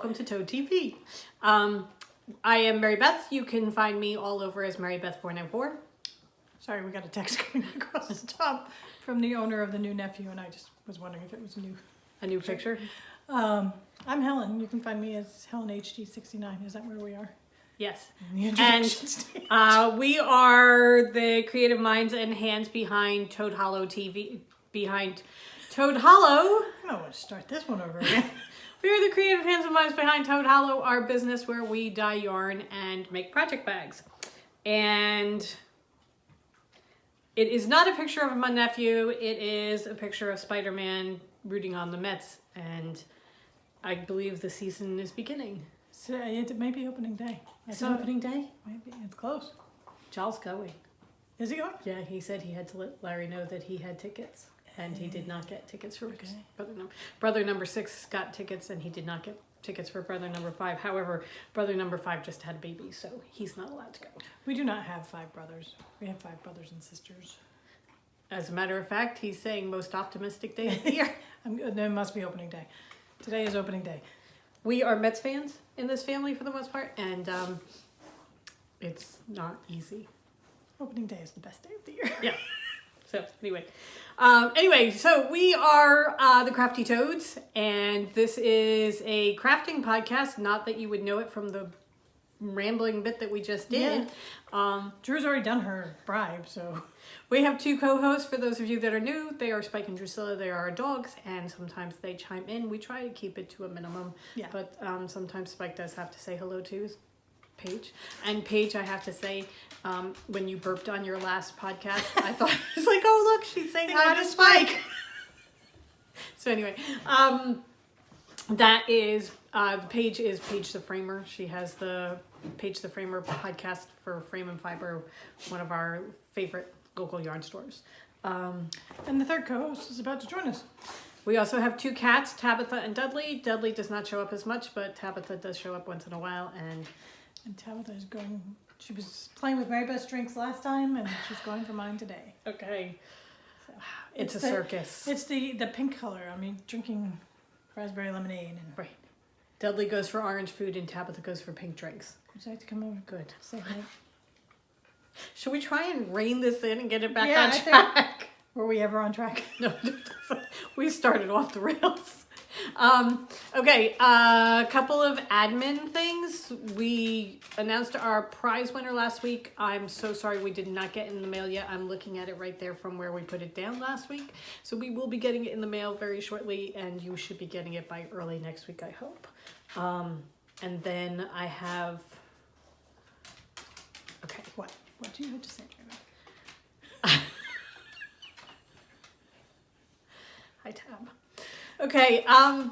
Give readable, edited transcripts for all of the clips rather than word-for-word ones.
welcome to Toad TV. I am Mary Beth. You can find me all over as Mary Beth 494. Sorry, we got a text coming across the top from the owner of the new nephew, and I just was wondering if it was A new picture? I'm Helen. You can find me as Helen HD69. Is that where we are? Yes. The introduction stage. We are the creative minds and hands behind Toad Hollow TV. Behind Toad Hollow. I might want to start this one over again. We are the creative hands and minds behind Toad Hollow, our business where we dye yarn and make project bags. And it is not a picture of my nephew. It is a picture of Spider-Man rooting on the Mets. And I believe the season is beginning. So it may be opening day. It's opening day? Maybe it's close. Charles going. Is he going? Yeah, he said he had to let Larry know that he had tickets. And he did not get tickets for brother number 6 got tickets, and he did not get tickets for brother number 5. However, brother number 5 just had a baby, so he's not allowed to go. We do not have 5 brothers. We have 5 brothers and sisters. As a matter of fact, he's saying most optimistic day of the year. It must be opening day. Today is opening day. We are Mets fans in this family for the most part, and it's not easy. Opening day is the best day of the year. Yeah. So anyway, so we are the Crafty Toads, and this is a crafting podcast. Not that you would know it from the rambling bit that we just did. Yeah. Drew's already done her bribe, so. We have 2 co-hosts for those of you that are new. They are Spike and Drusilla. They are our dogs, and sometimes they chime in. We try to keep it to a minimum, yeah. But sometimes Spike does have to say hello to Paige. And Paige, I have to say, when you burped on your last podcast, I thought, I was like, oh, look, she's saying hi to Spike. So anyway, that is, Paige is Paige the Framer. She has the Paige the Framer podcast for Frame and Fiber, one of our favorite local yarn stores. And the third co-host is about to join us. We also have 2 cats, Tabitha and Dudley. Dudley does not show up as much, but Tabitha does show up once in a while, and Tabitha is going, she was playing with Mary Beth's drinks last time, and she's going for mine today. Okay. So, it's a circus. It's the pink color. I mean, drinking raspberry lemonade. And right. Dudley goes for orange food, and Tabitha goes for pink drinks. Would you like to come over? Good. Say hi. Should we try and rein this in and get it back on track? Were we ever on track? No, we started off the rails. Okay, a couple of admin things. We announced our prize winner last week. I'm so sorry we did not get it in the mail yet. I'm looking at it right there from where we put it down last week. So we will be getting it in the mail very shortly, and you should be getting it by early next week, I hope. And then I have... Okay, what? What do you have to say, Hi, Tab. Okay, oh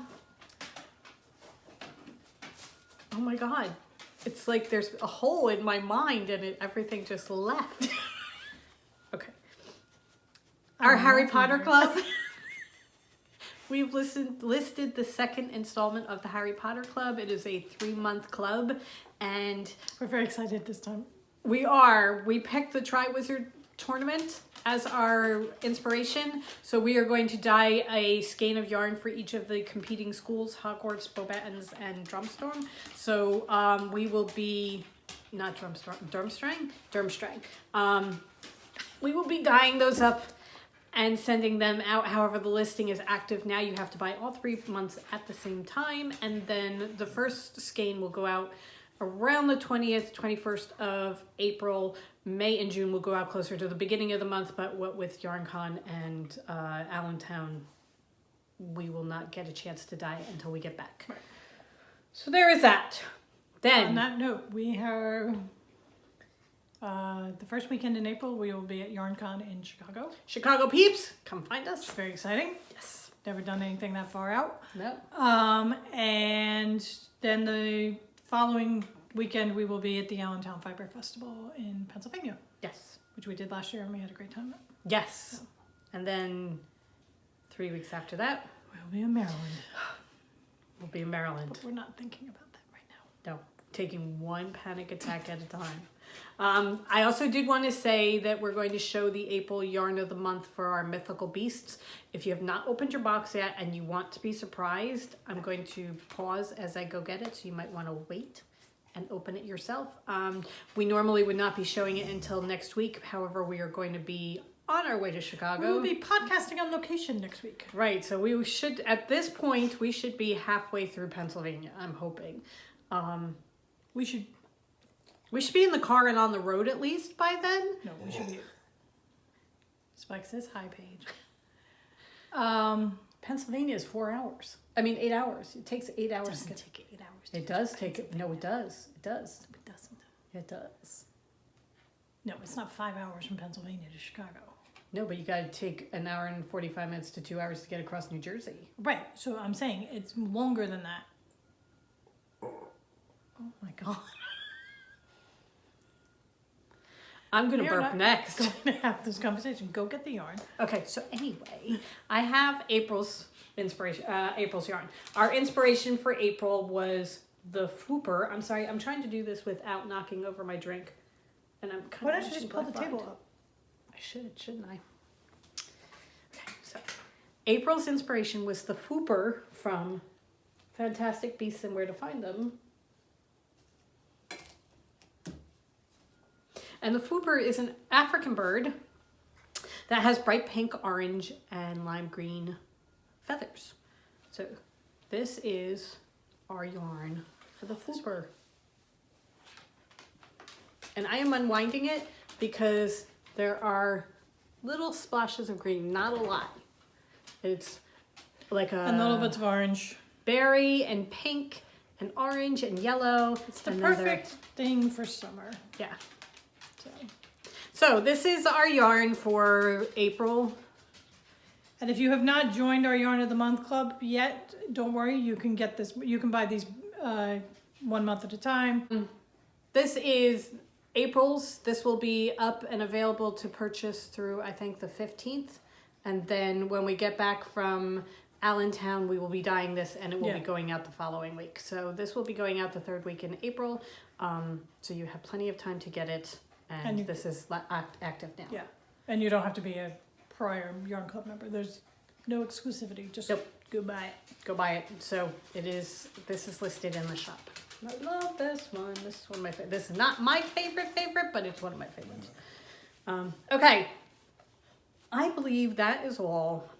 my God. It's like there's a hole in my mind and everything just left. Okay. Our Harry Potter Club. We've listed the 2nd installment of the Harry Potter Club. It is a 3-month club, and we're very excited this time. We are. We picked the Triwizard Tournament as our inspiration. So we are going to dye a skein of yarn for each of the competing schools, Hogwarts, Beauxbatons, and Drumstorm. So we will be, not Durmstrang. We will be dyeing those up and sending them out. However, the listing is active now. You have to buy all 3 months at the same time. And then the first skein will go out around the 20th, 21st of April. May and June will go out closer to the beginning of the month, but what with YarnCon and Allentown, we will not get a chance to dye it until we get back. Right. So there is that. Then, on that note, we are the first weekend in April. We will be at YarnCon in Chicago. Chicago peeps, come find us. Very exciting. Yes. Never done anything that far out. No. And then the following weekend, we will be at the Allentown Fiber Festival in Pennsylvania. Yes. Which we did last year, and we had a great time at. Yes. So. And then 3 weeks after that, we'll be in Maryland. We'll be in Maryland. But we're not thinking about that right now. No. Taking one panic attack at a time. I also did want to say that we're going to show the April yarn of the month for our mythical beasts. If you have not opened your box yet and you want to be surprised, I'm going to pause as I go get it, so you might want to wait and open it yourself. We normally would not be showing it until next week. However, we are going to be on our way to Chicago. We will be podcasting on location next week. Right, so we should, at this point, we should be halfway through Pennsylvania, I'm hoping. We should be in the car and on the road at least by then. No, we should be. Spike says hi, Paige. Pennsylvania is 4 hours. I mean, 8 hours. It takes 8 hours. It doesn't take 8 hours. It does take it. No, it does. It does. It doesn't. It does. No, it's not 5 hours from Pennsylvania to Chicago. No, but you got to take an hour and 45 minutes to 2 hours to get across New Jersey. Right. So I'm saying it's longer than that. Oh my God. I'm going to We're burp not next. going to have this conversation. Go get the yarn. Okay, so anyway, I have April's inspiration, April's yarn. Our inspiration for April was the Fooper. I'm sorry, I'm trying to do this without knocking over my drink. And I'm kind Why of don't you just pull the table up? I should, shouldn't I? Okay, so April's inspiration was the Fooper from Fantastic Beasts and Where to Find Them. And the Fooper is an African bird that has bright pink, orange, and lime green feathers. So this is our yarn for the Fooper. And I am unwinding it because there are little splashes of green, not a lot. It's like And little bits of orange. berry and pink and orange and yellow. It's the and then perfect thing for summer. yeah. So this is our yarn for April. And if you have not joined our Yarn of the Month Club yet, don't worry. You can get this. You can buy these 1 month at a time. This is April's. This will be up and available to purchase through, I think, the 15th. And then when we get back from Allentown, we will be dyeing this and it will be going out the following week. So this will be going out the 3rd week in April. So you have plenty of time to get it. And this is active now. Yeah. And you don't have to be a prior Yarn Club member. There's no exclusivity. Just go buy it. Go buy it. So this is listed in the shop. I love this one. This is one of my favorite. This is not my favorite, but it's one of my favorites. Okay. I believe that is all.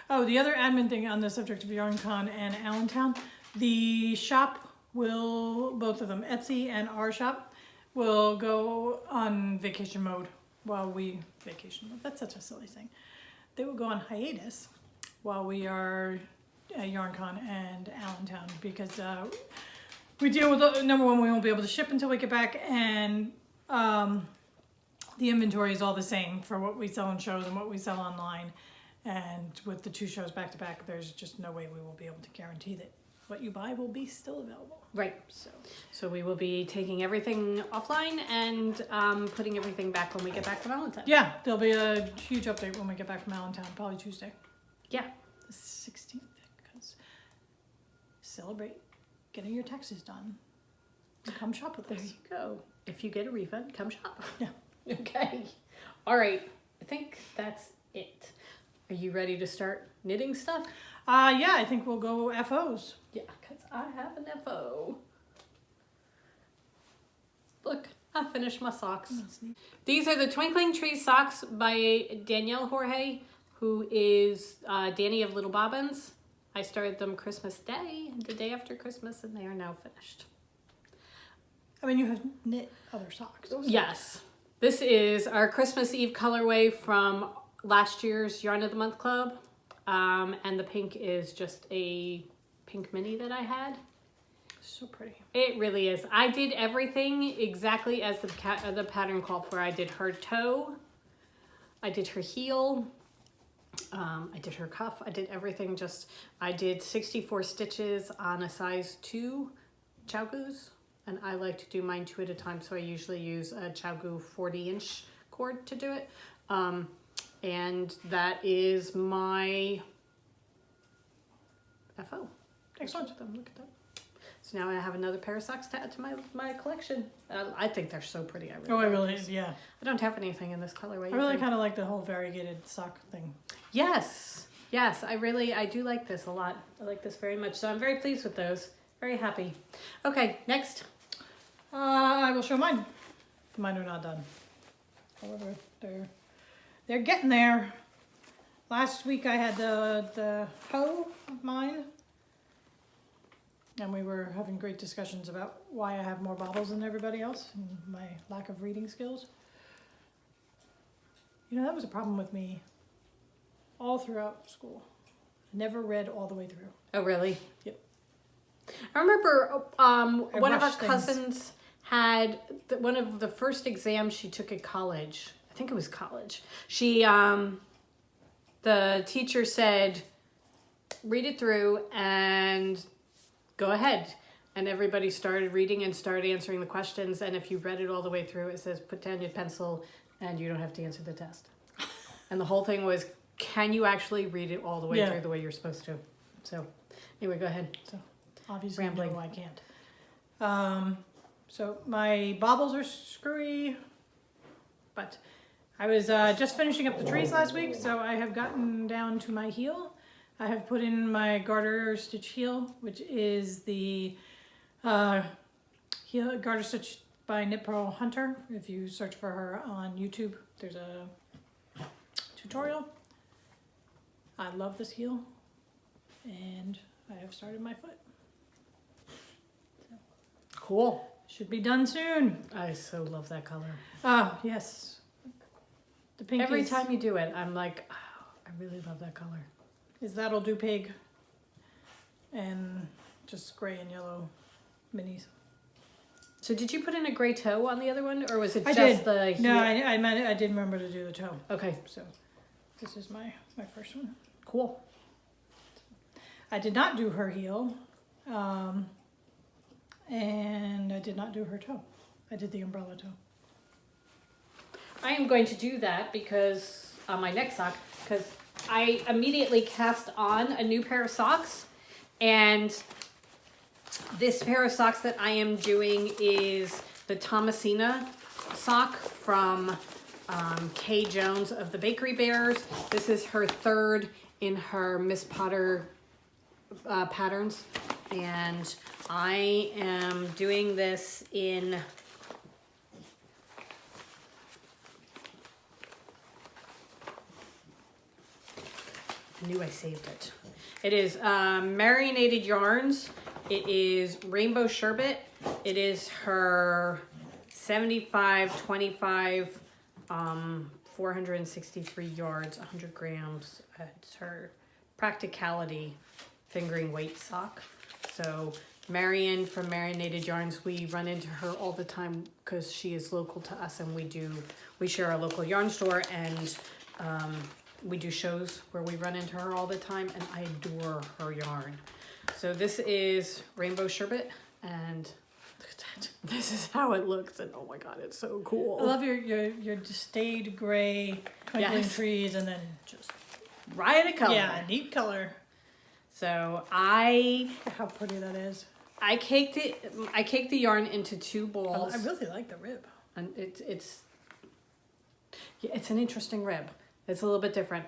Oh, the other admin thing on the subject of YarnCon and Allentown, the shop will, both of them, Etsy and our shop, will go on vacation mode while we, vacation mode, that's such a silly thing. They will go on hiatus while we are at YarnCon and Allentown because we deal with, number one, we won't be able to ship until we get back, and the inventory is all the same for what we sell in shows and what we sell online. And with the 2 shows back to back, there's just no way we will be able to guarantee that what you buy will be still available. Right. So we will be taking everything offline and putting everything back when we get back from Allentown. Yeah, there'll be a huge update when we get back from Allentown, probably Tuesday. Yeah. The 16th, because celebrate getting your taxes done. And come shop with us. There you go. If you get a refund, come shop. Yeah. Okay. All right. I think that's it. Are you ready to start knitting stuff? Yeah, I think we'll go FOs. Yeah, because I have an FO. Look, I finished my socks. These are the Twinkling Tree socks by Danielle Jorge, who is Danny of Little Bobbins. I started them Christmas Day, the day after Christmas, and they are now finished. I mean, you have knit other socks. So. Yes. This is our Christmas Eve colorway from last year's Yarn of the Month Club. And the pink is just a pink mini that I had. So pretty. It really is. I did everything exactly as the pattern called for. I did her toe. I did her heel. I did her cuff. I did everything. I did 64 stitches on a size 2 Chowgoos. And I like to do mine 2 at a time. So I usually use a Chowgoo 40-inch cord to do it. And that is my FO. Excellent. Look at that. So now I have another pair of socks to add to my collection. I think they're so pretty. Yeah. I don't have anything in this colorway. I really kind of like the whole variegated sock thing. Yes. I do like this a lot. I like this very much. So I'm very pleased with those. Very happy. Okay, next. I will show mine. Mine are not done. However, they're getting there. Last week I had the hoe of mine. And we were having great discussions about why I have more baubles than everybody else and my lack of reading skills. You know, that was a problem with me all throughout school. I never read all the way through. Oh, really? Yep. I remember one of our rushed things. cousins had one of the first exams she took at college. I think it was college. She, the teacher said, read it through and go ahead. And everybody started reading and started answering the questions. And if you read it all the way through, it says put down your pencil and you don't have to answer the test. And the whole thing was, can you actually read it all the way through the way you're supposed to? So anyway, go ahead. So obviously Rambling. no, I can't. So my baubles are screwy, but I was just finishing up the trees last week, so I have gotten down to my heel. I have put in my garter stitch heel, which is the heel garter stitch by Knit Pearl Hunter. If you search for her on YouTube, there's a tutorial. I love this heel, and I have started my foot. Cool. Should be done soon. I so love that color. Oh, yes. The pink Every is, time you do it, I'm like, oh, I really love that color. is That'll Do Pig. And just gray and yellow minis. So did you put in a gray toe on the other one, or was it I just did. the heel? No, I did remember to do the toe. Okay, So this is my first one. cool. I did not do her heel. And I did not do her toe. I did the umbrella toe. I am going to do that because on my next sock, because I immediately cast on a new pair of socks, and this pair of socks that I am doing is the Thomasina sock from Kay Jones of the Bakery Bears. This is her third in her Miss Potter patterns, and I am doing this in I knew I saved it. It is Marinated Yarns. It is Rainbow Sherbet. It is her 75-25 463 yards, 100 grams. It's her Practicality fingering weight sock. So Marion from Marinated Yarns, we run into her all the time because she is local to us, and we share a local yarn store, and we do shows where we run into her all the time, and I adore her yarn. So this is Rainbow Sherbet, and look at that. This is how it looks, and oh my god, it's so cool. I love your staid gray twinkling trees, and then just Riot of color. yeah, neat color. So How pretty that is. I caked the yarn into 2 balls. I really like the rib. And it's an interesting rib. It's a little bit different.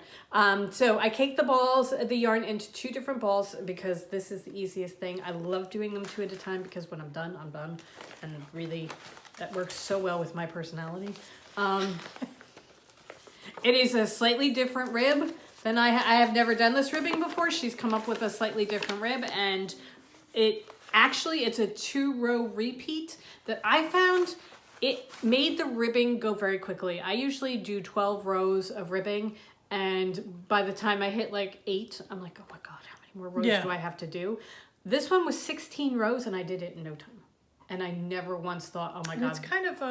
So I caked the yarn into 2 different balls because this is the easiest thing. I love doing them 2 at a time because when I'm done, I'm done. And really, that works so well with my personality. It is a slightly different rib than I have never done this ribbing before. She's come up with a slightly different rib, and it's a 2-row repeat that I found. It made the ribbing go very quickly. I usually do 12 rows of ribbing, and by the time I hit like 8, I'm like, oh my god, how many more rows do I have to do? This one was 16 rows, and I did it in no time. And I never once thought, oh my god. It's kind of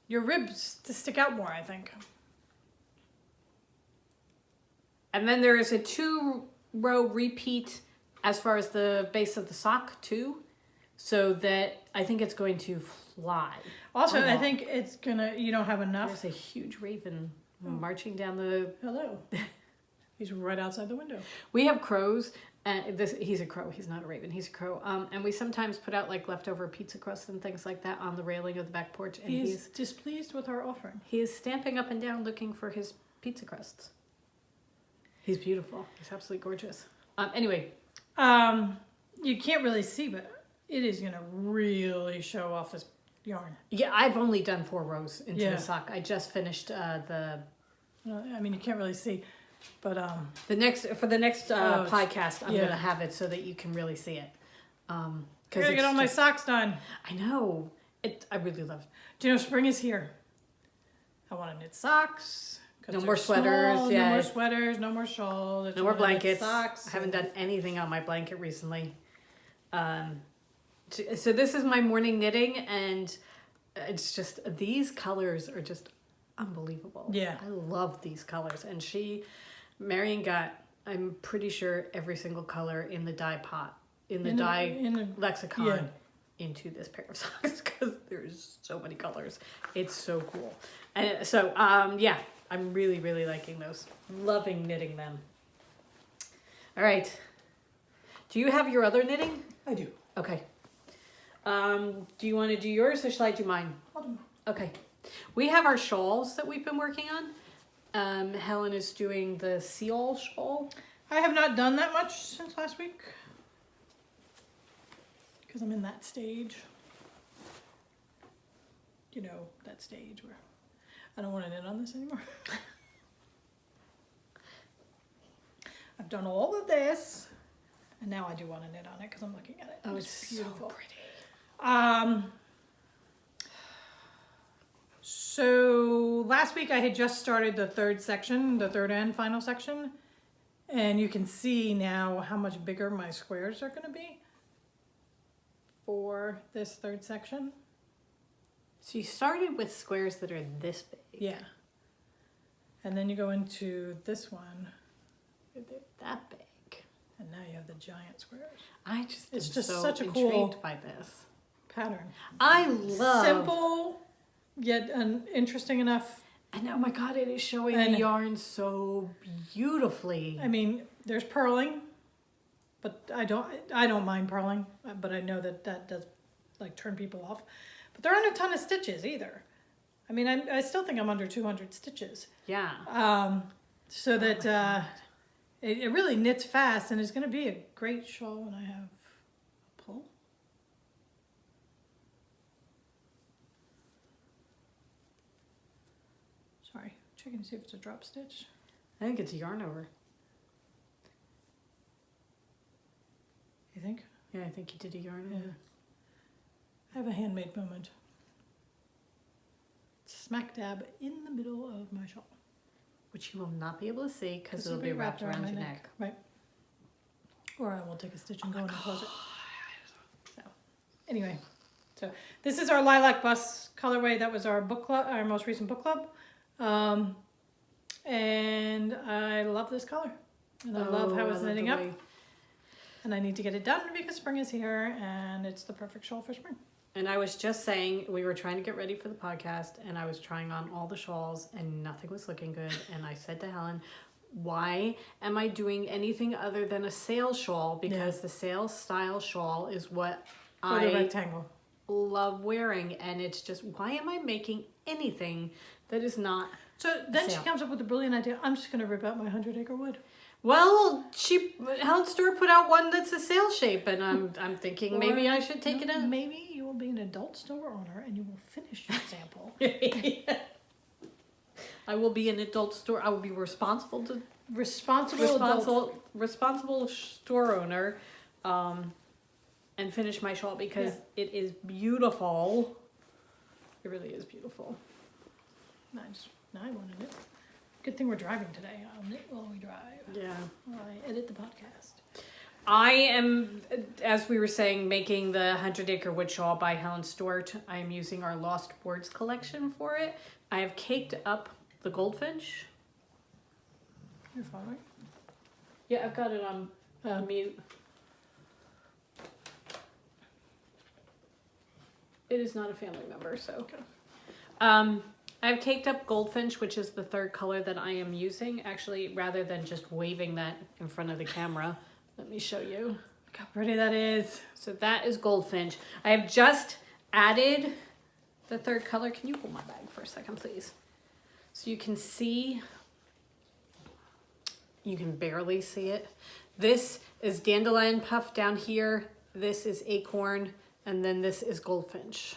your ribs to stick out more, I think. And then there is a 2-row repeat as far as the base of the sock too, so that I think it's going to fly. Also, I think it's you don't have enough. There's a huge raven marching down the... Hello. He's right outside the window. We have crows, And he's a crow. He's not a raven. He's a crow. And we sometimes put out like leftover pizza crusts and things like that on the railing of the back porch. And he's displeased with our offering. He is stamping up and down looking for his pizza crusts. He's beautiful. He's absolutely gorgeous. Anyway. You can't really see, but it is going to really show off this yarn. Yeah, I've only done 4 rows into the sock. I just finished the... I mean, you can't really see. But the next podcast, I'm gonna have it so that you can really see it. I gotta get all my socks done. I know it. I really love. Do you know spring is here? I want to knit socks. No more sweaters. Small, no more sweaters. No more shawls. No more blankets. Socks. I haven't done anything on my blanket recently. So this is my morning knitting, and it's just these colors are just unbelievable. Yeah, I love these colors, and Marion got, I'm pretty sure, every single color in the dye pot, in the lexicon into this pair of socks because there's so many colors. It's so cool. And so, I'm really, really liking those. Loving knitting them. All right. Do you have your other knitting? I do. Okay. Do you want to do yours or shall I do mine? I'll do mine. Okay. We have our shawls that we've been working on. Helen is doing the seal shawl. I have not done that much since last week because I'm in that stage. You know, that stage where I don't want to knit on this anymore. I've done all of this, and now I do want to knit on it because I'm looking at it. Oh, it's beautiful. So pretty. So last week I had just started the third section, the third and final section, and you can see now how much bigger my squares are going to be for this third section. So you started with squares that are this big. Yeah. And then you go into this one. They're that big. And now you have the giant squares. It's just so such a intrigued by this pattern. I love simple yet interesting enough. And oh my god, it is showing the yarn so beautifully. I mean, there's purling, but I don't mind purling, but I know that does like turn people off. But there aren't a ton of stitches either. I mean, I still think I'm under 200 stitches. Yeah. So that it really knits fast, and it's going to be a great shawl when I have a pull. Sorry, checking to see if it's a drop stitch. I think it's a yarn over. You think? Yeah, I think you did a yarn over. I have a handmade moment. Smack dab in the middle of my shawl. Which you will not be able to see because it'll be wrapped around your neck. Right. Or I will take a stitch and go in and close it. So, anyway. So, this is our Lilac Bus colorway. That was our book club, our most recent book club. And I love this color. And I love how it's knitting up. And I need to get it done because spring is here and it's the perfect shawl for spring. And I was just saying, we were trying to get ready for the podcast and I was trying on all the shawls and nothing was looking good. And I said to Helen, why am I doing anything other than a sail shawl? Because the sail style shawl is what I rectangle. Love wearing. And it's just, why am I making anything that is not So then she comes up with the brilliant idea, I'm just going to rip out my 100-acre wood. Well, Helen Stewart put out one that's a sail shape, and I'm thinking maybe I should take it out. Maybe you will be an adult store owner and you will finish your sample. I will be an adult store. I will be responsible store owner, and finish my shawl because it is beautiful. It really is beautiful. Now I wanted it. Good thing we're driving today. I'll knit while we drive. Yeah. While I edit the podcast. I am, as we were saying, making the 100-acre wood shawl by Helen Stewart. I am using our Lost Words collection for it. I have caked up the goldfinch. You're following? Yeah, I've got it on mute. It is not a family member, so. Okay. I've caked up goldfinch, which is the third color that I am using. Actually, rather than just waving that in front of the camera, Let me show you. Look how pretty that is. So that is Goldfinch. I have just added the third color. Can you hold my bag for a second, please? So you can see, you can barely see it. This is Dandelion Puff down here. This is Acorn, and then this is Goldfinch.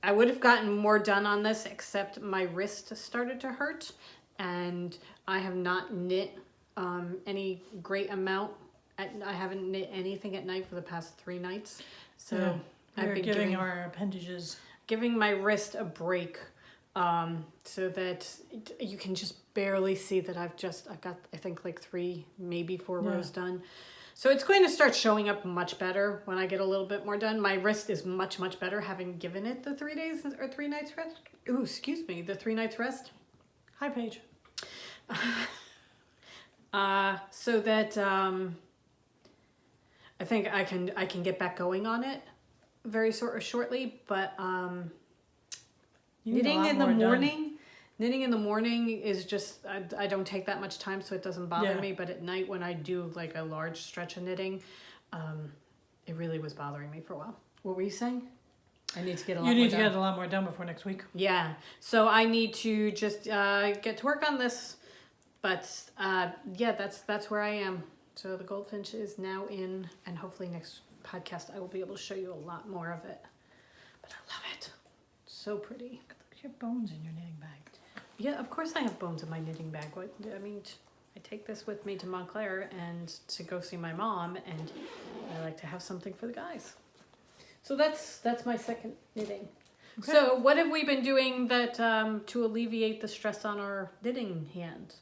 I would have gotten more done on this, except my wrist started to hurt, and I have not knit any great amount. I haven't knit anything at night for the past 3 nights. So Yeah. I've We're been giving our appendages. giving my wrist a break, so that you can just barely see that I've got, I think, like 3, maybe 4 rows done. So it's going to start showing up much better when I get a little bit more done. My wrist is much, much better having given it the 3 days or 3 nights rest. Ooh, excuse me, the 3 nights rest. Hi, Paige. So that I think I can get back going on it very shortly, but knitting in the morning. Knitting in the morning is just, I don't take that much time, so it doesn't bother me. But at night when I do like a large stretch of knitting, it really was bothering me for a while. What were you saying? I need to get a lot more done. You need to get a lot more done before next week. Yeah. So I need to just get to work on this. But yeah, that's where I am. So the Goldfinch is now in, and hopefully next podcast I will be able to show you a lot more of it. But I love it. So pretty. Look at your bones in your knitting bag. Yeah, of course I have bones in my knitting bag. What I mean, I take this with me to Montclair and to go see my mom, and I like to have something for the guys. So that's my second knitting. Okay. So what have we been doing that to alleviate the stress on our knitting hand?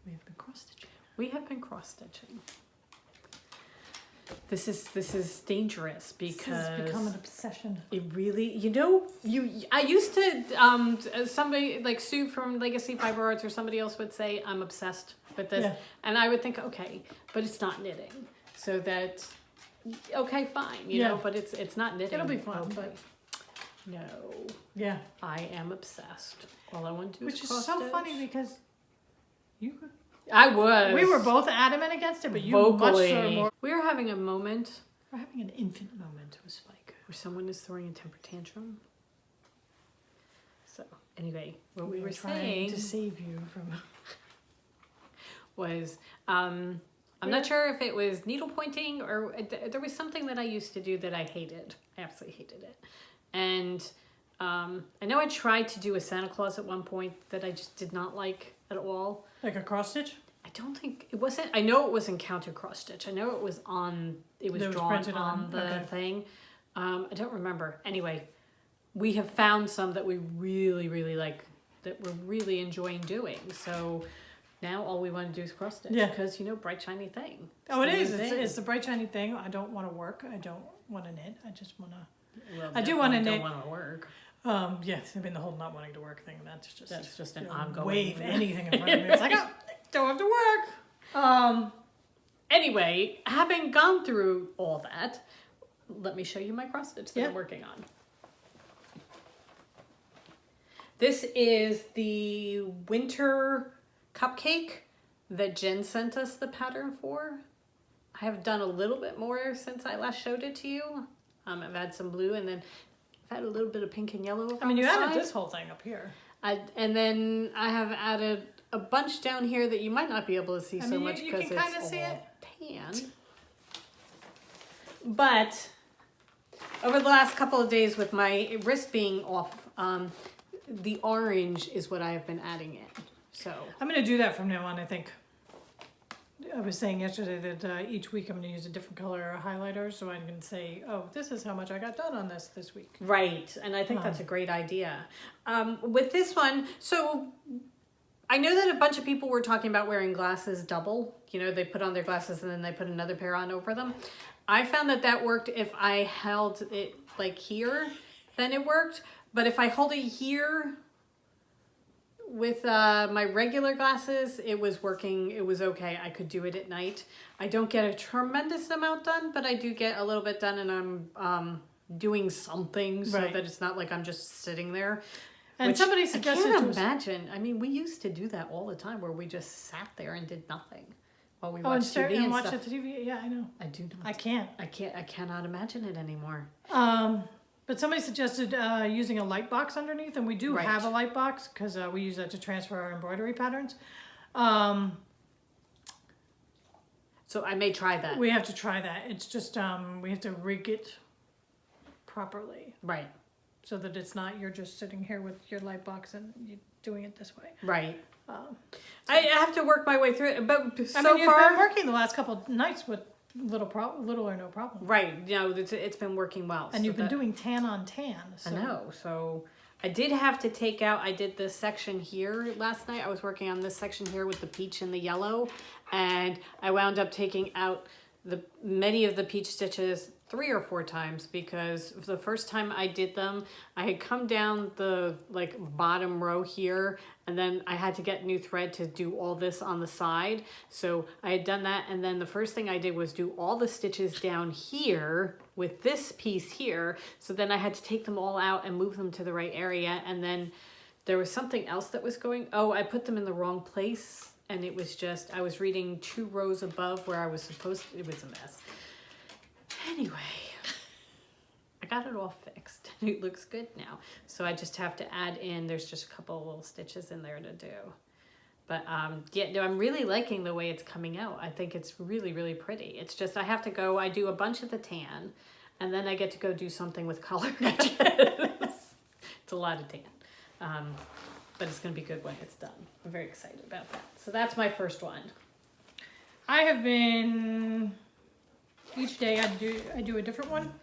We have been cross stitching. We have been cross stitching. This is dangerous because this has become an obsession. It really, I used to somebody like Sue from Legacy Fiber Arts or somebody else would say I'm obsessed with this, and I would think okay, but it's not knitting, so that okay, fine, you know, but it's not knitting. It'll be fun, okay. but No. Yeah. I am obsessed. All I want to do Which is is so funny because you could. I was. We were both adamant against it, but you vocally. much so more. We were having a moment. We're having an infant moment with Spike. Where someone is throwing a temper tantrum. So, anyway, what we were trying saying to save you from was, I'm not sure if it was needle pointing or there was something that I used to do that I hated. I absolutely hated it. And I know I tried to do a Santa Claus at one point that I just did not like at all. like a cross stitch. I don't think it wasn't. I know it wasn't counter cross stitch. I know it was on. It was drawn on the thing. I don't remember. Anyway, we have found some that we really, really like. That we're really enjoying doing. So now all we want to do is cross stitch. Yeah. Because bright shiny thing. Oh, it is. It's the bright shiny thing. I don't want to work. I don't want to knit. I just want to. Well, I do want to knit. Don't want to work. Yes, I mean the whole not wanting to work thing. That's just an ongoing. Wave anything in front of me. It's like, oh, don't have to work. Anyway, having gone through all that, let me show you my cross stitch that I'm working on. This is the winter cupcake that Jen sent us the pattern for. I have done a little bit more since I last showed it to you. I've had some blue and then I've had a little bit of pink and yellow. I mean, you added this whole thing up here. And then I have added a bunch down here that you might not be able to see so much because it's all tan. But over the last couple of days with my wrist being off, the orange is what I have been adding in. So I'm going to do that from now on, I think. I was saying yesterday that each week I'm going to use a different color highlighter so I can say, oh, this is how much I got done on this week. Right, and I think that's a great idea. With this one, so I know that a bunch of people were talking about wearing glasses double. They put on their glasses and then they put another pair on over them. I found that worked if I held it like here, then it worked. But if I hold it here with my regular glasses, it was working. It was okay. I could do it at night. I don't get a tremendous amount done, but I do get a little bit done, and I'm doing something so that it's not like I'm just sitting there. And Which somebody I suggested can't to us. imagine. I mean, we used to do that all the time where we just sat there and did nothing while we Oh, watched and start TV and and watch stuff. the TV. Yeah, I know. I do not. I can't. I cannot imagine it anymore. But somebody suggested using a light box underneath, and we do Right. have a light box because we use that to transfer our embroidery patterns. So I may try that. We have to try that. It's just we have to rig it properly Right. so that it's not you're just sitting here with your light box and you're doing it this way. Right. I have to work my way through it, but so you've far, been working the last couple of nights with little or no problem. right? You know, it's been working well. And so you've been that- doing tan on tan. So. I know. So I did have to take out. I did this section here last night. I was working on this section here with the peach and the yellow, and I wound up taking out many of the peach stitches 3 or 4 times because the first time I did them, I had come down the like bottom row here, and then I had to get new thread to do all this on the side. So I had done that, and then the first thing I did was do all the stitches down here with this piece here. So then I had to take them all out and move them to the right area, and then there was something else that was going. Oh, I put them in the wrong place. And it was just, I was reading 2 rows above where I was supposed to, it was a mess. Anyway, I got it all fixed. It looks good now. So I just have to add in, there's just a couple of little stitches in there to do. But yeah, no, I'm really liking the way it's coming out. I think it's really, really pretty. It's just, I have to go, I do a bunch of the tan, and then I get to go do something with color edges. It's a lot of tan. But it's going to be good when it's done. I'm very excited about that. So that's my first one. I have been each day I do a different one.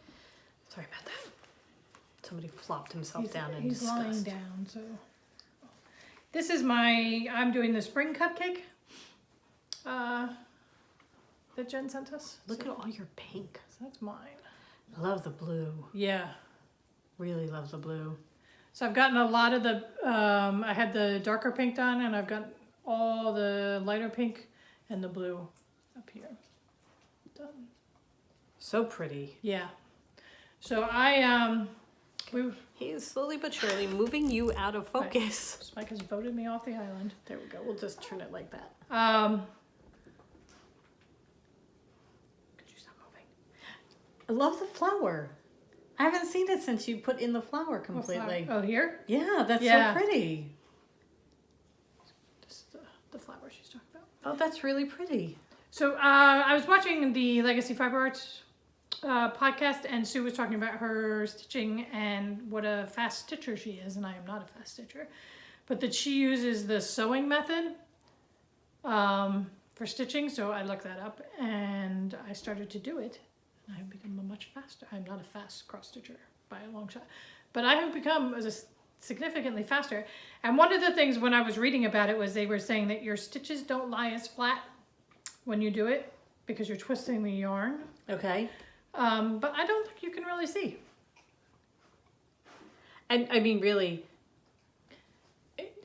Sorry about that. Somebody flopped himself down in He's disgust. lying down. So this is I'm doing the spring cupcake that Jen sent us. Look at all your pink. So that's mine. I love the blue. Yeah. Really love the blue. So I've gotten a lot of the, I had the darker pink done, and I've got all the lighter pink and the blue up here done. So pretty. Yeah. So He is slowly but surely moving you out of focus. Spike has voted me off the island. There we go. We'll just turn it like that. Could you stop moving? I love the flower. I haven't seen it since you put in the flower completely. Oh, here? Yeah, that's Yeah. so pretty. This is the flower she's talking about. Oh, that's really pretty. So I was watching the Legacy Fiber Arts podcast, and Sue was talking about her stitching and what a fast stitcher she is, and I am not a fast stitcher, but that she uses the sewing method for stitching. So I looked that up, and I started to do it. I have become a much faster. I'm not a fast cross stitcher by a long shot, but I have become significantly faster. And one of the things when I was reading about it was they were saying that your stitches don't lie as flat when you do it because you're twisting the yarn. Okay. But I don't think you can really see. And I mean, really,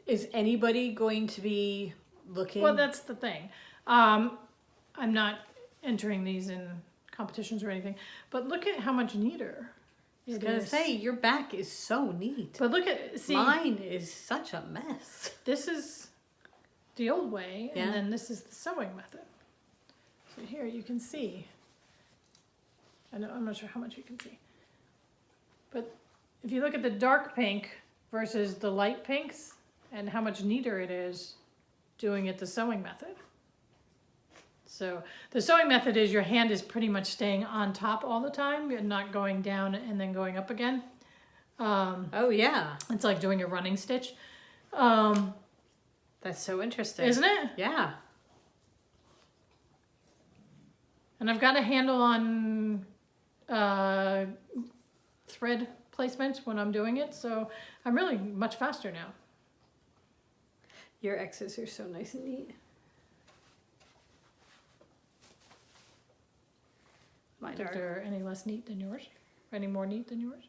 is anybody going to be looking? Well, that's the thing. I'm not entering these in competitions or anything, but look at how much neater I was it gonna is. say your back is so neat. But look at, see, Mine is such a mess. this is the old way, Yeah. and then this is the sewing method. So here you can see. I'm not sure how much you can see. But if you look at the dark pink versus the light pinks and how much neater it is doing it the sewing method. So the sewing method is your hand is pretty much staying on top all the time. You're not going down and then going up again. Oh yeah, It's like doing a running stitch. that's so interesting, Isn't it? Yeah. And I've got a handle on thread placement when I'm doing it, so I'm really much faster now. Your X's are so nice and neat. Mine Are are. there any less neat than yours? Any more neat than yours?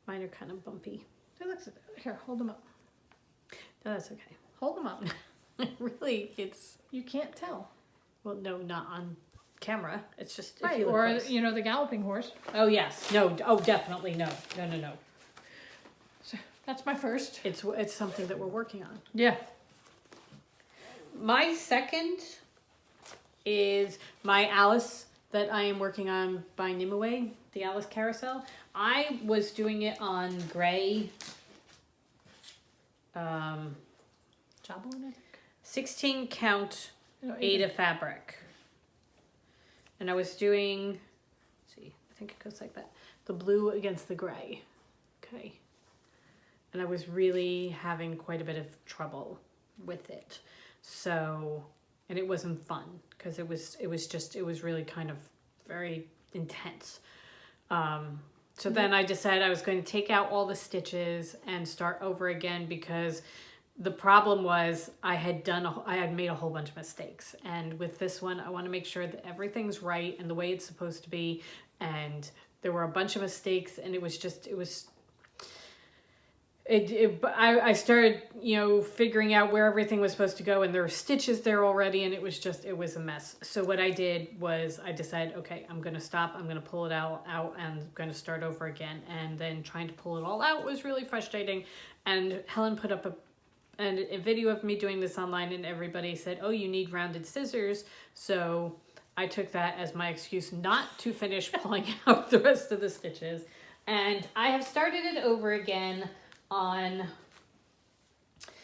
Mine are kind of bumpy. Here, hold them up. No, that's okay. Hold them up. Really, it's You can't tell. well, no, not on camera. It's just if Right, you look or close. you know the galloping horse. Oh yes, no, oh definitely no. That's my first. It's something that we're working on. Yeah. My second is my Alice that I am working on by Nimue, the Alice Carousel. I was doing it on gray, Jawbone, I think. 16 count No, Ada fabric. And I was doing, let's see, I think it goes like that. The blue against the gray. Okay. And I was really having quite a bit of trouble with it. So, and it wasn't fun because it was really kind of very intense. So then I decided I was going to take out all the stitches and start over again because the problem was I had made a whole bunch of mistakes. And with this one, I want to make sure that everything's right and the way it's supposed to be. And there were a bunch of mistakes and I started, figuring out where everything was supposed to go and there were stitches there already and it was a mess. So what I did was I decided, okay, I'm going to stop. I'm going to pull it out and I'm going to start over again. And then trying to pull it all out was really frustrating. And Helen put up a video of me doing this online and everybody said, oh, you need rounded scissors. So I took that as my excuse not to finish pulling out the rest of the stitches. And I have started it over again on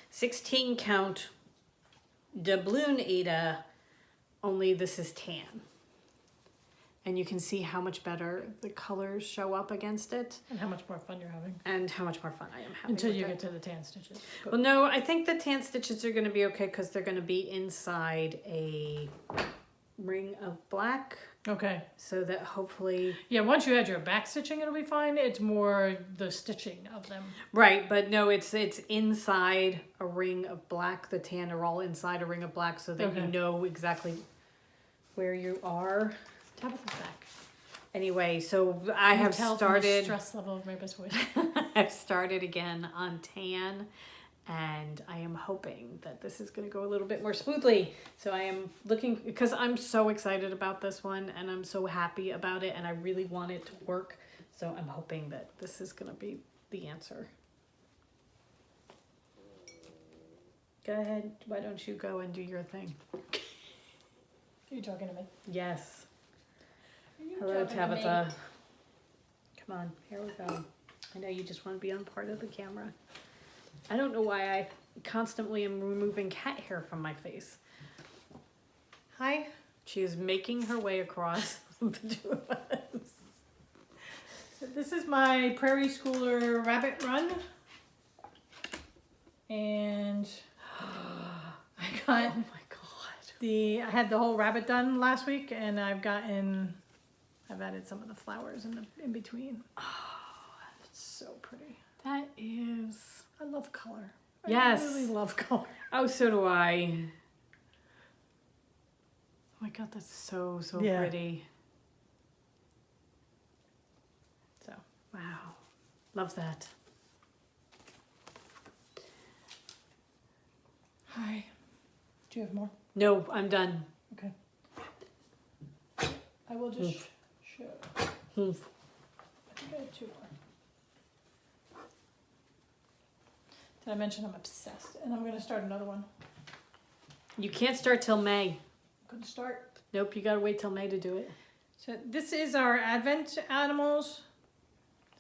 16 count doubloon Ada, only this is tan. And you can see how much better the colors show up against it. And how much more fun you're having. And how much more fun I am having. Until you get to the tan stitches. But well, no, I think the tan stitches are going to be okay because they're going to be inside a ring of black. okay. So that hopefully... Yeah, once you add your back stitching, it'll be fine. It's more the stitching of them. Right, but no, it's inside a ring of black. The tan are all inside a ring of black so that you know exactly where you are. Tabitha's back. Anyway, so I have From the started... stress level of Rainbow's voice. I've started again on tan, and I am hoping that this is going to go a little bit more smoothly. So I am looking, because I'm so excited about this one, and I'm so happy about it, and I really want it to work. So I'm hoping that this is going to be the answer. Go ahead. Why don't you go and do your thing? Are you talking to me? Yes. Are you Hello, talking to me? Tabitha. Come on, here we go. I know you just want to be on part of the camera. I don't know why I constantly am removing cat hair from my face. Hi. She is making her way across the two of us. This is my Prairie Schooler rabbit run. And I got Oh my god. I had the whole rabbit done last week, and I've added some of the flowers in between. Oh, it's so pretty. That is... I love color. Yes. I really love color. Oh, so do I. Oh my god, that's so Yeah. pretty. So, Wow. Love that. hi. Do you have more? No, I'm done. Okay. I will just show. Oof. I think I have 2 more. Did I mention I'm obsessed? And I'm going to start another one. You can't start till May. I'm going to start. Nope, you gotta wait till May to do it. So this is our Advent animals.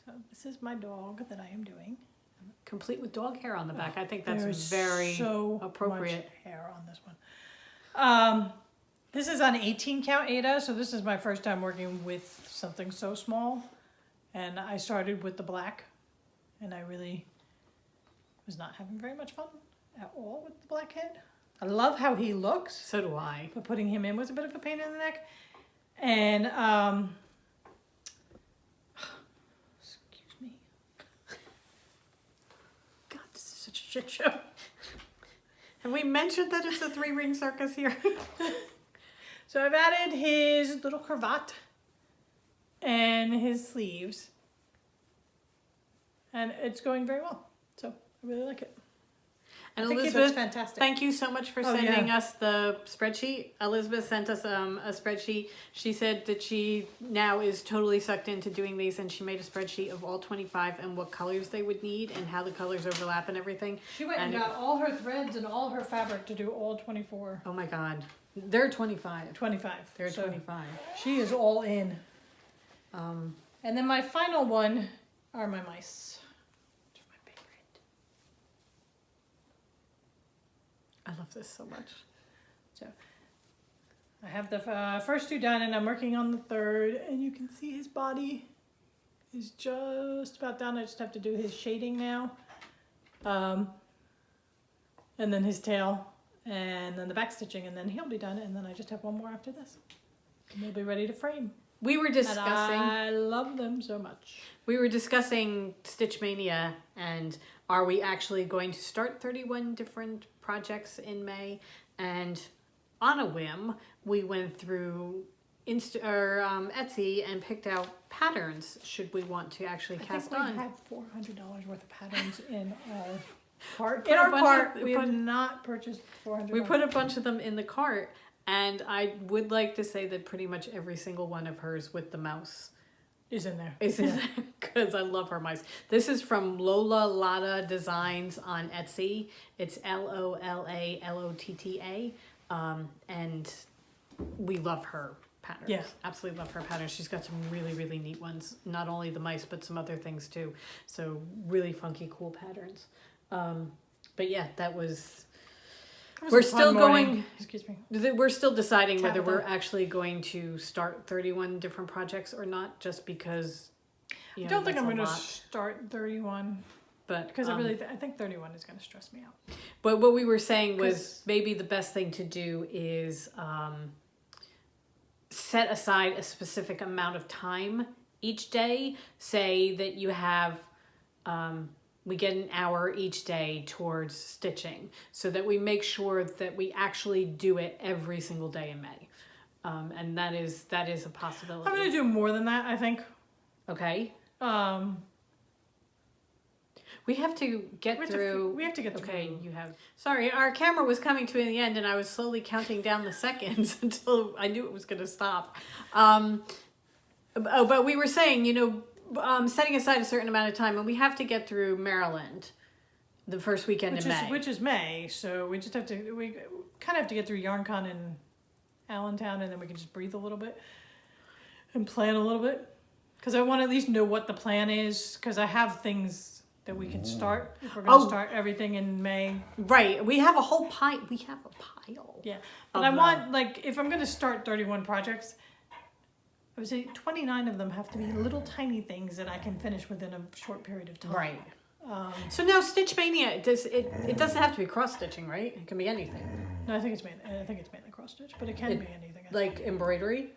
So this is my dog that I am doing. Complete with dog hair on the back. I think that's There's very so appropriate. much hair on this one. This is on 18 count Ada, so this is my first time working with something so small. And I started with the black, and I really was not having very much fun at all with the black head. I love how he looks, So do I. but putting him in was a bit of a pain in the neck. And excuse me. God, this is such a shit show. Have we mentioned that it's a 3-ring circus here? So I've added his little cravat and his sleeves. And it's going very well. So I really like it. And I think it Elizabeth, looks fantastic. thank you so much for Oh, sending yeah. us the spreadsheet. Elizabeth sent us a spreadsheet. She said that she now is totally sucked into doing these, and she made a spreadsheet of all 25 and what colors they would need and how the colors overlap and everything. She went and got all her threads and all her fabric to do all 24. Oh my God. They're 25. 25. They're So 25. She is all in. Um, And then my final one are my mice. Which are my favorite. I love this so much. So I have the first two done, and I'm working on the third, and you can see his body is just about done. I just have to do his shading now. And then his tail, and then the back stitching, and then he'll be done, and then I just have one more after this. And they'll be ready to frame. We were And discussing. I love them so much. We were discussing Stitch Mania, and are we actually going to start 31 different projects in May? And on a whim, we went through Etsy and picked out patterns. Should we want to actually cast I think on? we had $400 worth of patterns in our cart. Put In a our bunch cart, of- we put- have not purchased $400. We put a bunch of them in the cart, and I would like to say that pretty much every single one of hers with the mouse is in there. is in there because I love her mice. This is from Lola Lotta Designs on Etsy. It's LOLALOTTA, and we love her patterns. Yeah. Absolutely love her patterns. She's got some really, really neat ones. Not only the mice, but some other things too. So really funky, cool patterns. But yeah, that was. We're still going. Excuse me. We're still deciding whether Tabitha. we're actually going to start 31 different projects or not, just because. I don't think I'm going to start 31 But because I think 31 is going to stress me out. But what we were saying was 'Cause- maybe the best thing to do is set aside a specific amount of time each day. Say that you have. We get an hour each day towards stitching so that we make sure that we actually do it every single day in May. And that is a possibility. I'm going to do more than that, I think. Okay. Um, We have to get through. we have to get through. Okay, you have. Sorry, our camera was coming to an end and I was slowly counting down the seconds until I knew it was going to stop. But we were saying, setting aside a certain amount of time, and we have to get through Maryland the first weekend in May. Which is May, so we kind of have to get through YarnCon in Allentown, and then we can just breathe a little bit and plan a little bit. Because I want to at least know what the plan is, because I have things that we can start if we're going to start everything in May. Right, we have a whole pile. We have a pile. Yeah, but I want, if I'm going to start 31 projects, I would say 29 of them have to be little tiny things that I can finish within a short period of time. Right. So now Stitch Mania, it doesn't have to be cross stitching, right? It can be anything. No, I think it's mainly cross stitch, but it can be anything. Like embroidery.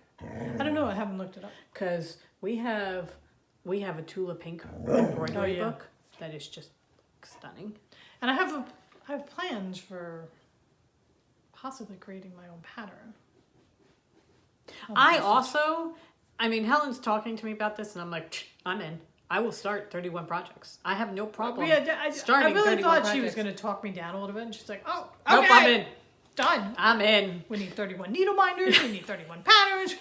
I don't know. I haven't looked it up. Because we have a Tula Pink embroidery yeah. book that is just stunning. And I have plans for possibly creating my own pattern. Helen's talking to me about this, and I'm like, I'm in. I will start 31 projects. I have no problem starting 31 I really thought projects. she was going to talk me down a little bit, and she's like, oh, okay. Nope, I'm in. Done. I'm in. We need 31 needle binders. We need 31 patterns.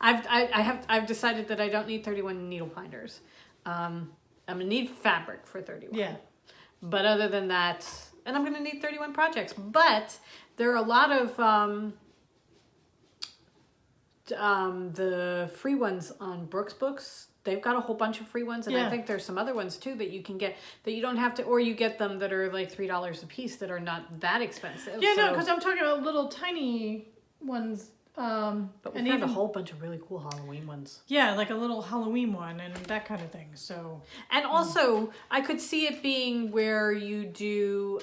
I've decided that I don't need 31 needle binders. I'm gonna need fabric for 31. Yeah. But other than that, and I'm gonna need 31 projects. But there are a lot of the free ones on Brooks Books. They've got a whole bunch of free ones, and I think there's some other ones too that you can get that you don't have to, or you get them that are like $3 a piece that are not that expensive. Yeah, no, because I'm talking about little tiny ones. But we found a whole bunch of really cool Halloween ones. Yeah, like a little Halloween one and that kind of thing. So. And also, I could see it being where you do,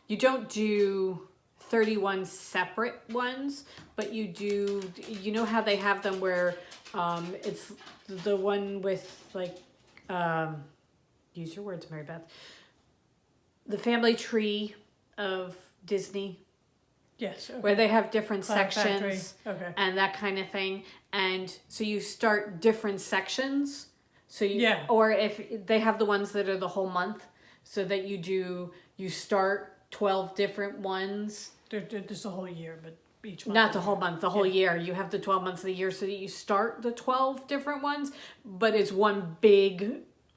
you don't do 31 separate ones, but you do, you know how they have them where it's the one with like, use your words, Mary Beth, the family tree of Disney. Yes. Okay. Where they have different Cloud sections and that kind of thing. And so you start different sections. So you, or if they have the ones that are the whole month. so that you start 12 different ones. There's a whole year, but each month. Not the whole month, the whole year. You have the 12 months of the year so that you start the 12 different ones, but it's one big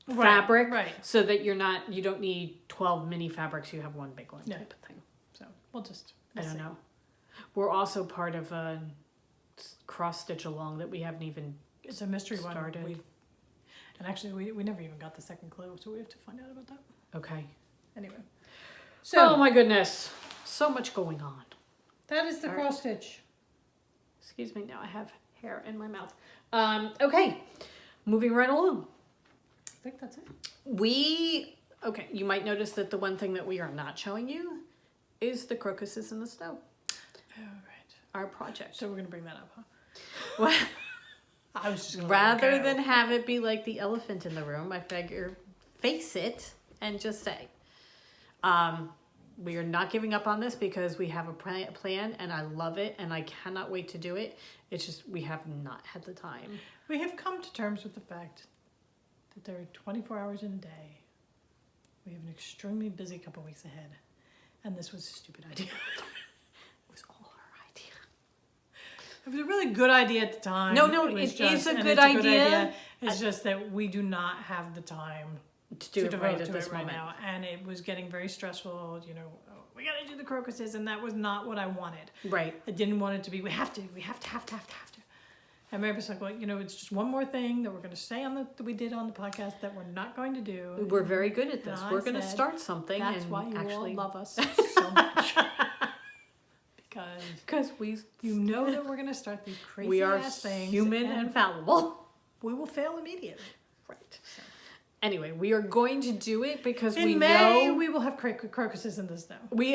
fabric. Right. So that you don't need 12 mini fabrics, you have one big one type of thing. So we'll I don't know. We're also part of a cross stitch along that we haven't even it's a mystery started. one. And actually we never even got the second clue, so we have to find out about that. Okay. Anyway. So, oh my goodness. So much going on. That is the cross stitch. Excuse me, now I have hair in my mouth. Okay, moving right along. I think that's it. Okay, you might notice that the one thing that we are not showing you is the crocuses in the snow. Oh, right. Our project. So we're going to bring that up, huh? Well, I was just going to rather than have it be like the elephant in the room, I figure face it and just say, we are not giving up on this because we have a plan and I love it and I cannot wait to do it. It's just we have not had the time. We have come to terms with the fact that there are 24 hours in a day. We have an extremely busy couple weeks ahead. And this was a stupid idea. It was all our idea. It was a really good idea at the time. No, it is a good idea. It's just that we do not have the time to do it right at this right moment. now, and it was getting very stressful. We got to do the crocuses, and that was not what I wanted. Right. I didn't want it to be. We have to. And Mary was like, well, it's just one more thing that we're going to say that we did on the podcast that we're not going to do. We're very good at this. And We're going to start something. That's and why you actually all love us so much. Because you know that we're going to start these crazy we are ass things. human and fallible. We will fail immediately. Right. So. Anyway, we are going to do it because in May, we will have crocuses in the snow. We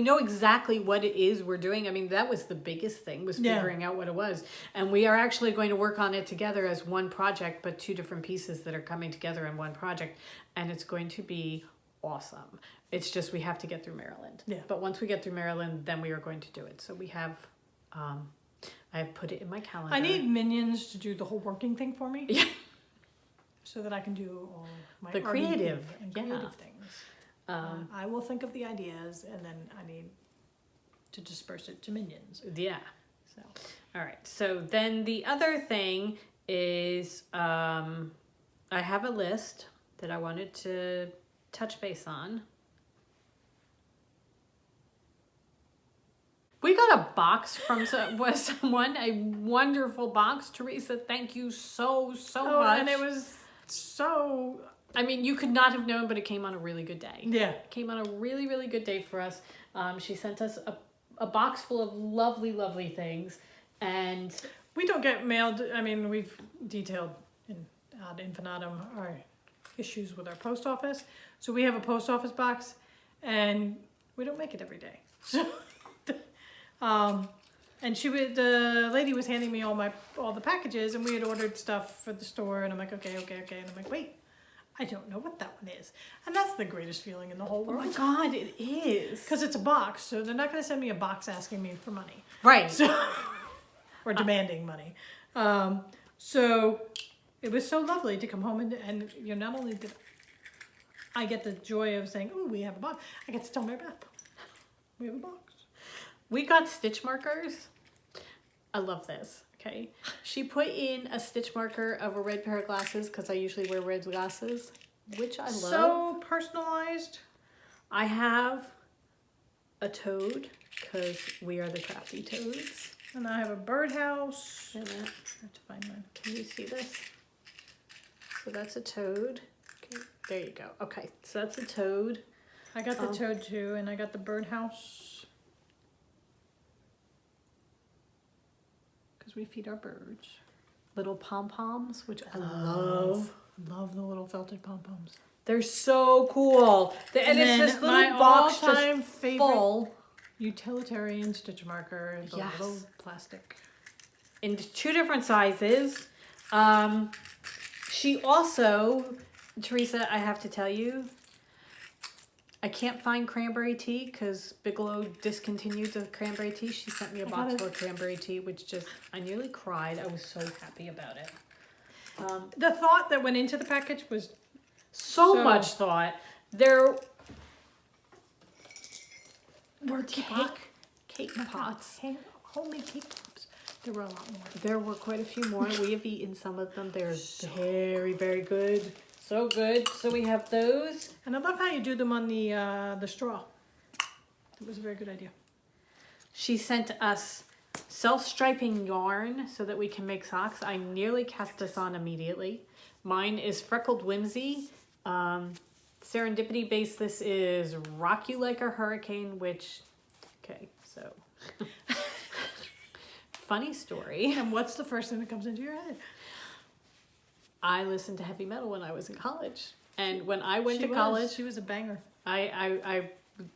know exactly what it is we're doing. I mean, that was the biggest thing, was figuring out what it was. And we are actually going to work on it together as one project, but two different pieces that are coming together in one project. And it's going to be awesome. It's just we have to get through Maryland. Yeah. But once we get through Maryland, then we are going to do it. So we have, I have put it in my calendar. I need minions to do the whole working thing for me. Yeah. So that I can do all my the creative things. I will think of the ideas, and then I need to disperse it to minions. Yeah. So. All right. So then the other thing is I have a list that I wanted to touch base on. We got a box from someone, a wonderful box. Teresa, thank you so much. And it was so... I mean, you could not have known, but it came on a really good day. Yeah. It came on a really, really good day for us. She sent us a box full of lovely, lovely things. And we don't get mailed. I mean, we've detailed ad infinitum our issues with our post office. So we have a post office box, and we don't make it every day. So... and the lady was handing me all the packages, and we had ordered stuff for the store, and I'm like, okay. And I'm like, wait, I don't know what that one is. And that's the greatest feeling in the whole world. Oh my God, it is. Because it's a box, so they're not going to send me a box asking me for money. Right. So, or demanding money. So it was so lovely to come home and not only did I get the joy of saying, oh, we have a box, I get to tell Mary Beth, we have a box. We got stitch markers. I love this, okay? She put in a stitch marker of a red pair of glasses because I usually wear red glasses, which I love. So personalized. I have a toad because we are the crafty toads. And I have a birdhouse. And I have to find mine. Can you see this? So that's a toad. Okay, there you go. Okay, so that's a toad. I got the toad too, and I got the birdhouse. We feed our birds. Little pom-poms, which I love. Love the little felted pom-poms. They're so cool. And it's this little box just full. Utilitarian stitch marker. The little plastic. In two different sizes. She also, Teresa, I have to tell you, I can't find cranberry tea because Bigelow discontinued the cranberry tea. She sent me a box full of cranberry tea, which I nearly cried. I was so happy about it. The thought that went into the package was so much thought. There were Teapot. cake pots. Homemade cake pops. There were a lot more. There were quite a few more. We have eaten some of them. They're very, very good. So good. So we have those. And I love how you do them on the straw. It was a very good idea. She sent us self-striping yarn so that we can make socks. I nearly cast this on immediately. Mine is Freckled Whimsy. Serendipity base. This is Rock You Like a Hurricane, which, okay, so... Funny story. And what's the first thing that comes into your head? I listened to heavy metal when I was in college. And when I went to college... She was a banger.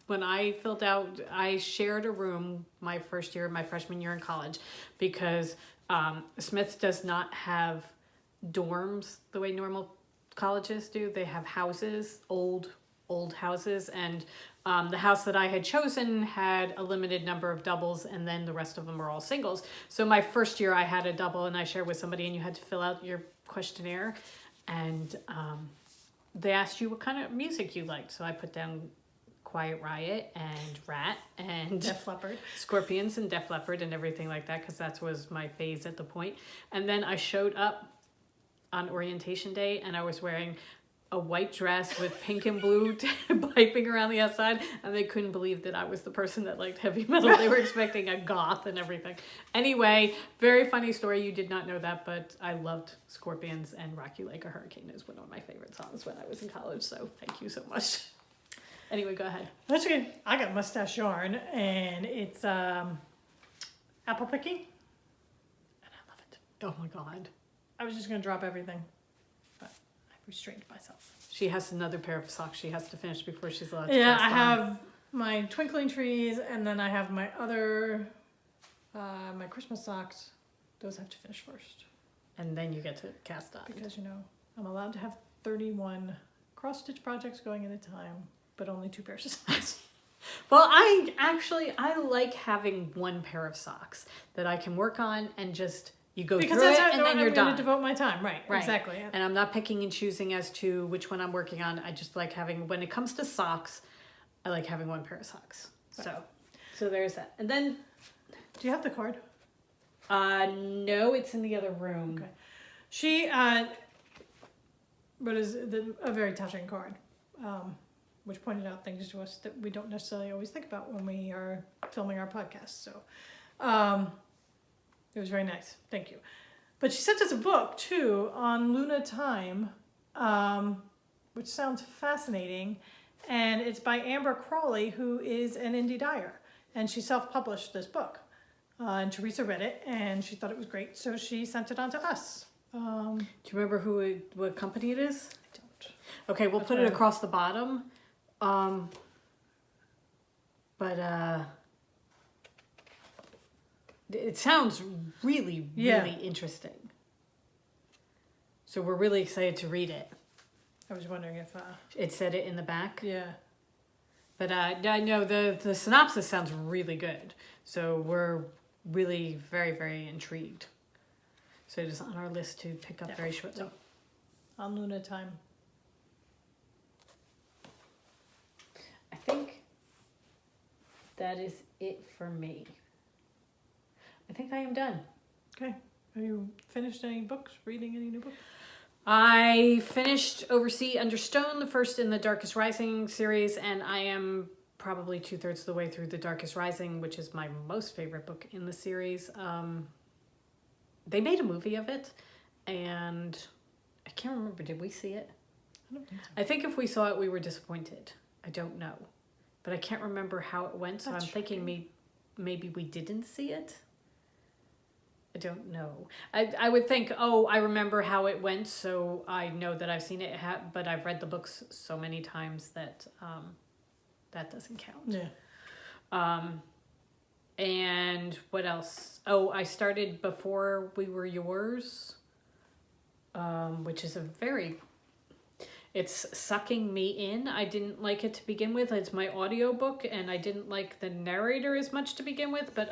When I filled out, I shared a room my freshman year in college, because Smith does not have dorms the way normal colleges do. They have houses, old houses, and the house that I had chosen had a limited number of doubles, and then the rest of them are all singles. So my first year I had a double, and I shared with somebody, and you had to fill out your questionnaire, and they asked you what kind of music you liked. So I put down Quiet Riot and Rat and Def Leppard, Scorpions and Def Leppard and everything like that, because that was my phase at the point. And then I showed up on orientation day, and I was wearing a white dress with pink and blue piping around the outside, and they couldn't believe that I was the person that liked heavy metal. They were expecting a goth and everything. Anyway, very funny story. You did not know that, but I loved Scorpions, and Rock You Like a Hurricane is one of my favorite songs when I was in college, so thank you so much. Anyway, go ahead. That's okay. I got mustache yarn, and it's apple picking, and I love it. Oh my God. I was just gonna drop everything, but I restrained myself. She has another pair of socks she has to finish before she's allowed to Yeah, cast I on. have my twinkling trees, and then I have my other, my Christmas socks. Those have to finish first, And then you get to cast on. because I'm allowed to have 31 cross stitch projects going at a time, but only 2 pairs of socks. Well, I like having one pair of socks that I can work on, and just you go Because through that's it how and then you're I'm going done. to devote my time. Right. Right. Exactly. And I'm not picking and choosing as to which one I'm working on. I just like having, when it comes to socks, I like having one pair of socks. Right. So there's that. And then, Do you have the card? no, it's in the other room. Okay. She, but is a very touching card, which pointed out things to us that we don't necessarily always think about when we are filming our podcast. So, it was very nice. Thank you. But she sent us a book too on Luna Time, which sounds fascinating, and it's by Amber Crawley, who is an indie dyer, and she self-published this book. And Teresa read it, and she thought it was great, so she sent it on to us. Do you remember what company it is? I don't. Okay, we'll That's put it right. across the bottom. It sounds really, really interesting. So we're really excited to read it. I was wondering if, It said it in the back. yeah. But no, the synopsis sounds really good. So we're really very, very intrigued. So it is on our list to pick up very shortly. So, on Luna Time. I think that is it for me. I think I am done. Okay. Have you finished any books? Reading any new books? I finished Oversea Under Stone, the first in the Darkest Rising series, and I am probably 2/3 of the way through the Darkest Rising, which is my most favorite book in the series. They made a movie of it, and I can't remember, did we see it? I don't think so. I think if we saw it, we were disappointed. I don't know. But I can't remember how it went, so That's I'm thinking maybe we didn't see it. I don't know. I would think, I remember how it went, so I know that I've seen it, but I've read the books so many times that that doesn't count. Yeah. And what else? Oh, I started Before We Were Yours, which is it's sucking me in. I didn't like it to begin with. It's my audiobook, and I didn't like the narrator as much to begin with, but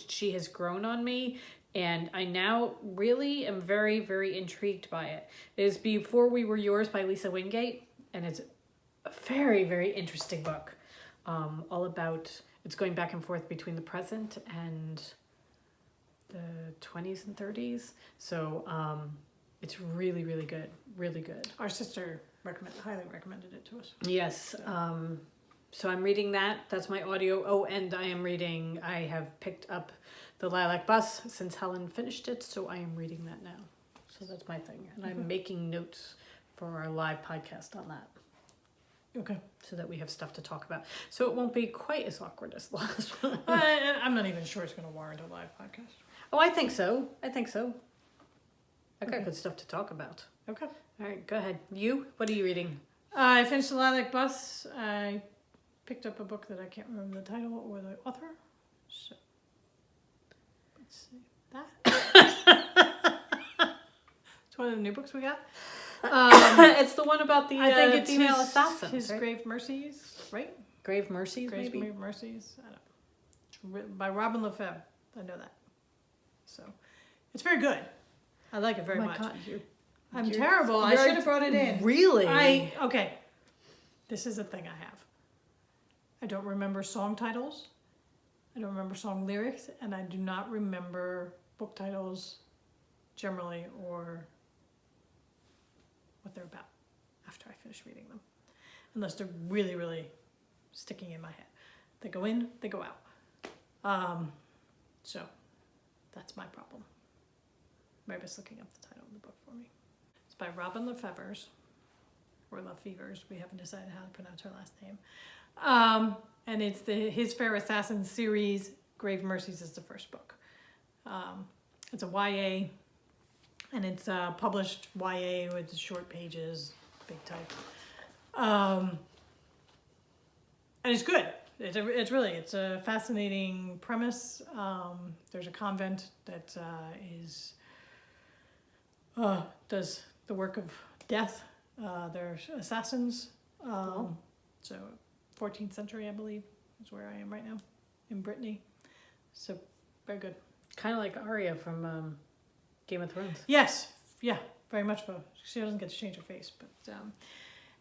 she has grown on me, and I now really am very, very intrigued by it. It is Before We Were Yours by Lisa Wingate, and it's a very, very interesting book. All about, it's going back and forth between the present and the 20s and 30s. So it's really, really good. Really good. Our sister highly recommended it to us. Yes. So I'm reading that. That's my audio. Oh, and I have picked up The Lilac Bus since Helen finished it. So I am reading that now. So that's my thing. And I'm making notes for our live podcast on that. Okay. So that we have stuff to talk about. So it won't be quite as awkward as the last one. I'm not even sure it's going to warrant a live podcast. Oh, I think so. I got good stuff to talk about. Okay. All right, go ahead. You? What are you reading? I finished The Lilac Bus. I picked up a book that I can't remember the title or the author. So, let's see. That. It's one of the new books we got. It's the one about the I think it's female assassins, his right? Grave Mercies, right? Grave Mercies, maybe? Grave Mercies. I don't know. It's written by Robin Lefebvre. I know that. So, it's very good. I like it very much. God, I'm terrible. I should have brought it in. Really? Okay. This is a thing I have. I don't remember song titles. I don't remember song lyrics, and I do not remember book titles generally or what they're about after I finish reading them. Unless they're really, really sticking in my head. They go in, they go out. So that's my problem. Mary's looking up the title of the book for me. It's by Robin Lefebvre, or Lefevre. We haven't decided how to pronounce her last name. And it's his Fair Assassin series. Grave Mercies is the first book. It's a YA, and it's published YA with short pages, big type. And it's good. It's a fascinating premise. There's a convent that does the work of death. They're assassins. So 14th century, I believe, is where I am right now, in Brittany. So very good. Kind of like Arya from Game of Thrones. Yes, yeah, very much so. She doesn't get to change her face, but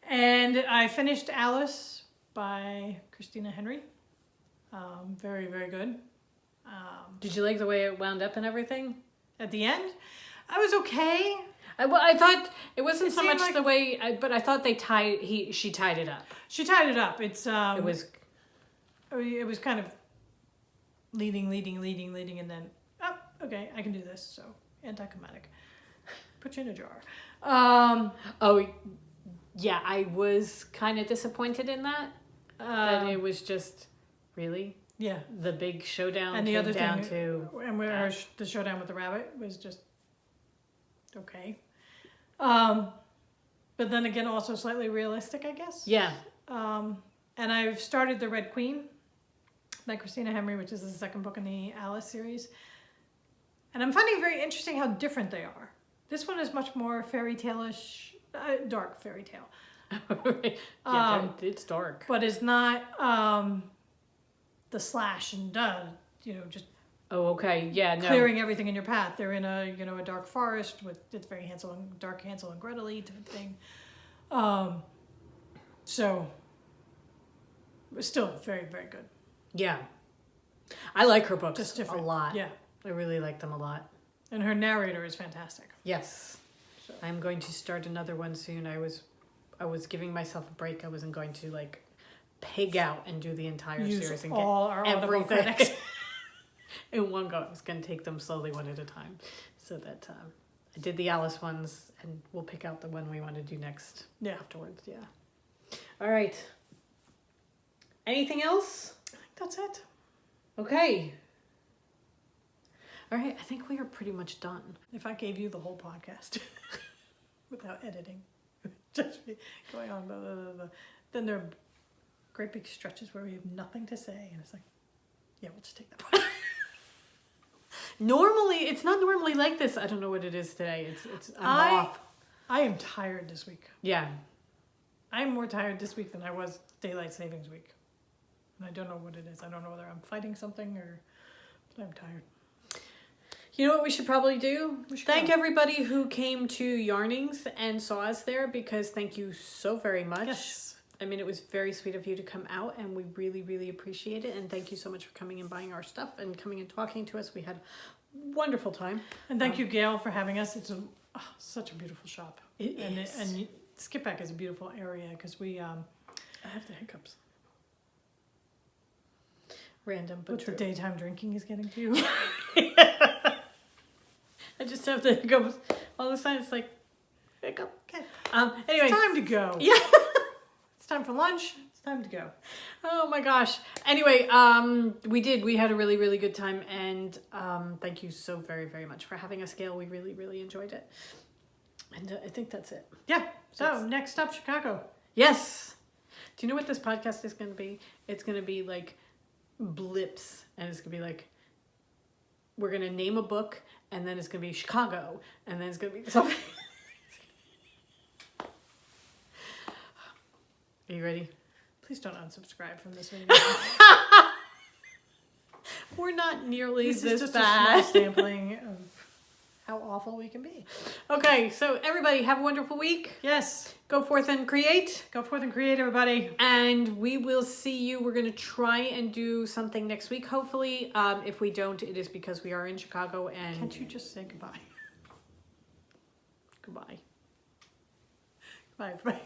and I finished Alice by Christina Henry. Very, very good. Did you like the way it wound up and everything? At the end, I was okay. I thought it wasn't It so seemed much like- the way, but I thought she tied it up. She tied it up. It was kind of leading, and then, oh, okay, I can do this. So anticlimactic. Put you in a jar. Oh, yeah, I was kind of disappointed in that. That it was just really Yeah. the big showdown. And the came other down thing, to and where the showdown with the rabbit was just okay. But then again, also slightly realistic, I guess. yeah. And I've started The Red Queen by Christina Henry, which is the second book in the Alice series. And I'm finding it very interesting how different they are. This one is much more fairy tale-ish, dark fairy tale. Yeah, it's dark. But it's not the slash and just Oh, okay. Yeah, no. clearing everything in your path. They're in a dark forest with it's very Hansel and Gretel-y type of thing. So still very, very good. Yeah. I like her books Just a different. lot. Yeah. I really like them a lot. And her narrator is fantastic. Yes. So. I'm going to start another one soon. I was giving myself a break. I wasn't going to pig out and do the entire Use series and all get our Audible everything credits. in one go. I was going to take them slowly one at a time. So that I did the Alice ones, and we'll pick out the one we want to do next afterwards. Yeah. All right. Anything else? I think that's it. Okay. All right. I think we are pretty much done. If I gave you the whole podcast without editing, just be going on, blah, blah, blah, blah. Then there are great big stretches where we have nothing to say, and it's like, yeah, we'll just take that part. It's not normally like this. I don't know what it is today. I'm off. I am tired this week. Yeah. I'm more tired this week than I was daylight savings week. And I don't know what it is. I don't know whether I'm fighting something but I'm tired. You know what we should probably do? Thank go. everybody who came to Yarnings and saw us there, because thank you so very much. Yes. I mean, it was very sweet of you to come out, and we really, really appreciate it. And thank you so much for coming and buying our stuff and coming and talking to us. We had a wonderful time. And thank you, Gail, for having us. It's such a beautiful shop. It and is. And Skippack is a beautiful area because we, I have the hiccups. Random, but What true. the daytime drinking is getting to you. I just have the hiccups. All of a sudden, it's like, hiccup. Okay. Anyway. It's time to go. Yeah. It's time for lunch. It's time to go. Oh my gosh. Anyway, we had a really, really good time, and thank you so very, very much for having us, Gail. We really, really enjoyed it. And I think that's it. Yeah. So next up, Chicago. Yes. Do you know what this podcast is going to be? It's going to be like blips, and it's going to be like, we're going to name a book, and then it's going to be Chicago, and then it's going to be something. Are you ready? Please don't unsubscribe from this video. We're not nearly This this is just bad. a small sampling of how awful we can be. Okay, so everybody have a wonderful week. Yes. Go forth and create. Go forth and create, everybody. And we will see you. We're going to try and do something next week, hopefully. If we don't, it is because we are in Chicago. And Can't you just say goodbye? Goodbye. Goodbye, everybody.